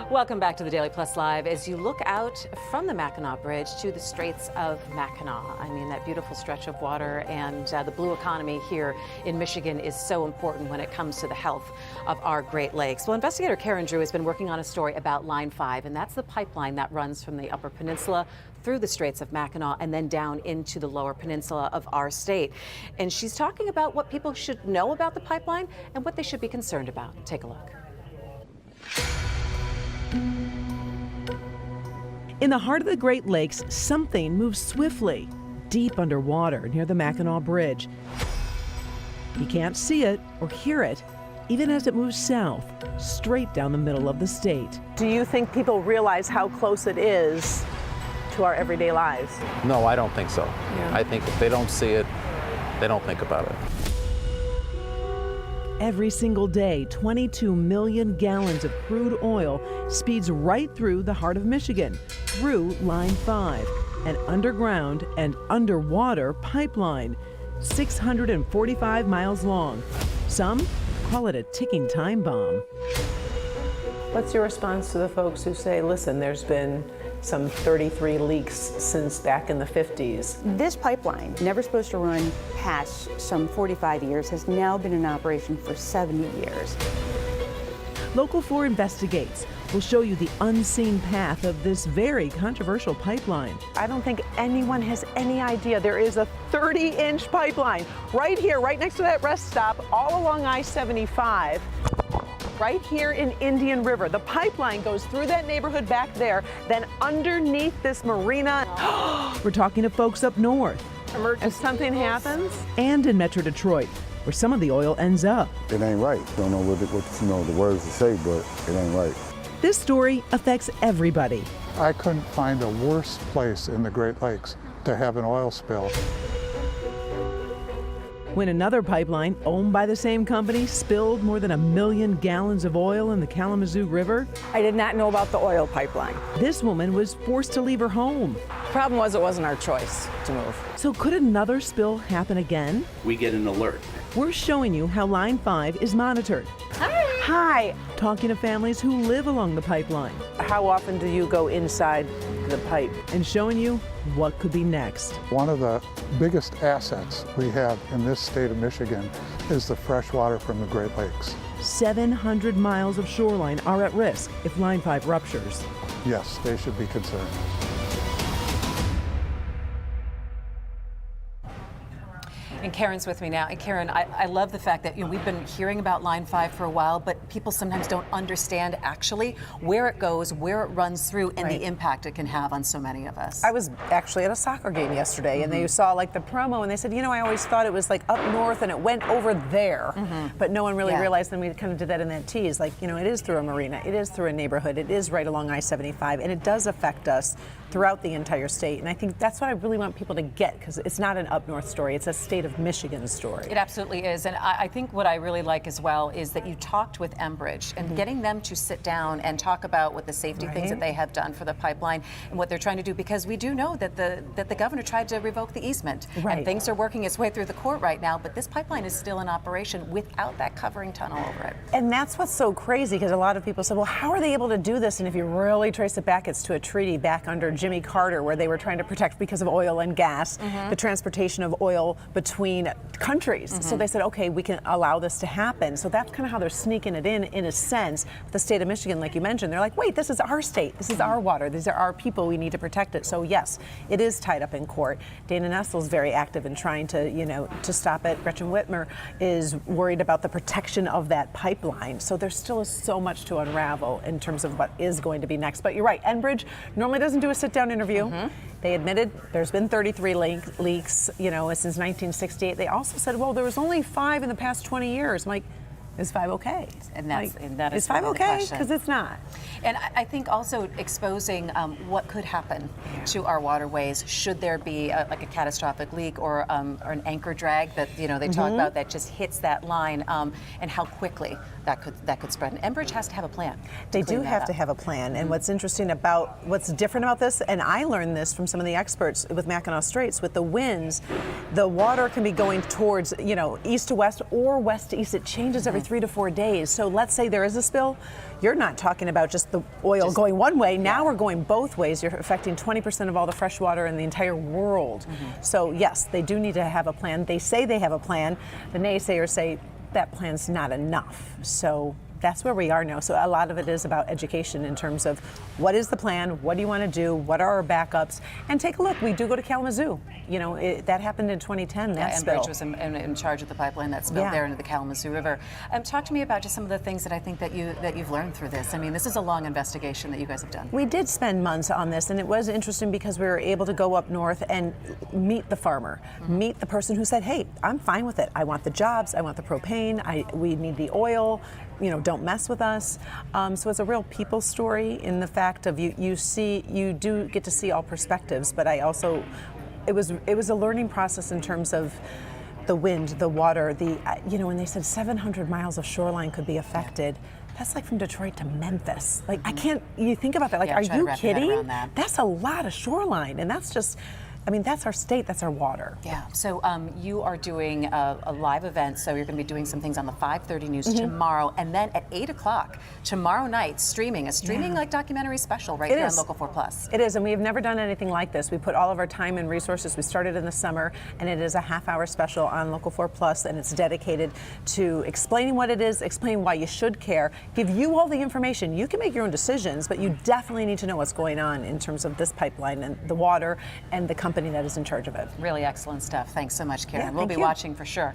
Welcome back to the Daily Plus Live. As you look out from the Mackinac Bridge to the Straits of Mackinac, I mean, that beautiful stretch of water and the blue economy here in Michigan is so important when it comes to the health of our Great Lakes. Well, investigator Karen Drew has been working on a story about Line 5, and that's the pipeline that runs from the Upper Peninsula through the Straits of Mackinac and then down into the Lower Peninsula of our state. And she's talking about what people should know about the pipeline and what they should be concerned about. Take a look. In the heart of the Great Lakes, something moves swiftly, deep underwater near the Mackinac Bridge. You can't see it or hear it, even as it moves south, straight down the middle of the state. Do you think people realize how close it is to our everyday lives? No, I don't think so. Yeah. I think if they don't see it, they don't think about it. Every single day, 22 million gallons of crude oil speeds right through the heart of Michigan, through Line 5, an underground and underwater pipeline, 645 miles long. Some call it a ticking time bomb. What's your response to the folks who say, listen, there's been some 33 leaks since back in the 50s? This pipeline, never supposed to run past some 45 years, has now been in operation for 70 years. Local 4 Investigates will show you the unseen path of this very controversial pipeline. I don't think anyone has any idea there is a 30-inch pipeline right here, right next to that rest stop, all along I-75. Right here in Indian River. The pipeline goes through that neighborhood back there, then underneath this marina. We're talking to folks up north. If something happens? And in Metro Detroit, where some of the oil ends up. It ain't right. Don't know what the words to say, but it ain't right. This story affects everybody. I couldn't find a worse place in the Great Lakes to have an oil spill. When another pipeline owned by the same company spilled more than 1 million gallons of oil in the Kalamazoo River, I did not know about the oil pipeline. this woman was forced to leave her home. Problem was, it wasn't our choice to move. So could another spill happen again? We get an alert. We're showing you how Line 5 is monitored. Hi. Talking to families who live along the pipeline How often do you go inside the pipe? and showing you what could be next. One of the biggest assets we have in this state of Michigan is the fresh water from the Great Lakes. 700 miles of shoreline are at risk if Line 5 ruptures. Yes, they should be concerned. And Karen's with me now. And Karen, I love the fact that we've been hearing about Line 5 for a while, but people sometimes don't understand actually where it goes, where it runs through, and the impact it can have on so many of us. I was actually at a soccer game yesterday, and they saw like the promo, and they said, I always thought it was like up north and it went over there, but no one really realized. Then we kind of did that in that tease, like, it is through a marina, it is through a neighborhood, it is right along I-75, and it does affect us throughout the entire state. And I think that's what I really want people to get, because it's not an up north story, it's a state of Michigan story. It absolutely is. And I think what I really like as well is that you talked with Enbridge and getting them to sit down and talk about what the safety things that they have done for the pipeline and what they're trying to do, because we do know that the governor tried to revoke the easement. And things are working its way through the court right now, but this pipeline is still in operation without that covering tunnel over it. And that's what's so crazy, because a lot of people said, well, how are they able to do this? And if you really trace it back, it's to a treaty back under Jimmy Carter, where they were trying to protect, because of oil and gas, the transportation of oil between countries. So they said, okay, we can allow this to happen. So that's kind of how they're sneaking it in a sense. The state of Michigan, like you mentioned, they're like, wait, this is our state, this is our water, these are our people, we need to protect it. So yes, it is tied up in court. Dana Nestle's very active in trying to, to stop it. Gretchen Whitmer is worried about the protection of that pipeline. So there still is so much to unravel in terms of what is going to be next. But you're right, Enbridge normally doesn't do a sit-down interview. They admitted there's been 33 leaks, since 1968. They also said, well, there was only 5 in the past 20 years. I'm like, is 5 okay? And that is is 5 okay? Because it's not. And I think also exposing what could happen to our waterways should there be like a catastrophic leak or an anchor drag that they talk about that just hits that line, and how quickly that could spread. And Enbridge has to have a plan. They do have to have a plan. And what's interesting about what's different about this, and I learned this from some of the experts with Mackinac Straits, with the winds, the water can be going towards east to west or west to east. It changes every 3 to 4 days. So let's say there is a spill. You're not talking about just the oil going one way. Now we're going both ways. You're affecting 20% of all the fresh water in the entire world. So yes, they do need to have a plan. They say they have a plan. The naysayers say that plan's not enough. So that's where we are now. So a lot of it is about education in terms of what is the plan, what do you want to do, what are our backups, and take a look. We do go to Kalamazoo. You know, that happened in 2010, that spill. Enbridge was in charge of the pipeline that spilled there into the Kalamazoo River. Talk to me about just some of the things that I think that you've learned through this. I mean, this is a long investigation that you guys have done. We did spend months on this, and it was interesting because we were able to go up north and meet the farmer, meet the person who said, hey, I'm fine with it. I want the jobs, I want the propane, we need the oil, you know, don't mess with us. So it's a real people story in the fact of you do get to see all perspectives, but I also, it was a learning process in terms of the wind, the water, you know, when they said 700 miles of shoreline could be affected. That's like from Detroit to Memphis. Like, I can't, you think about that, like, are you kidding? That's a lot of shoreline, and that's just, I mean, that's our state, that's our water. Yeah, so you are doing a live event, so you're going to be doing some things on the 5:30 news tomorrow, and then at 8 o'clock tomorrow night, streaming like documentary special right here on Local 4 Plus. It is, and we've never done anything like this. We put all of our time and resources. We started in the summer, and it is a half-hour special on Local 4 Plus, and it's dedicated to explaining what it is, explaining why you should care, give you all the information. You can make your own decisions, but you definitely need to know what's going on in terms of this pipeline and the water and the company that is in charge of it. Really excellent stuff. Thanks so much, Karen. Yeah, we'll be watching for sure.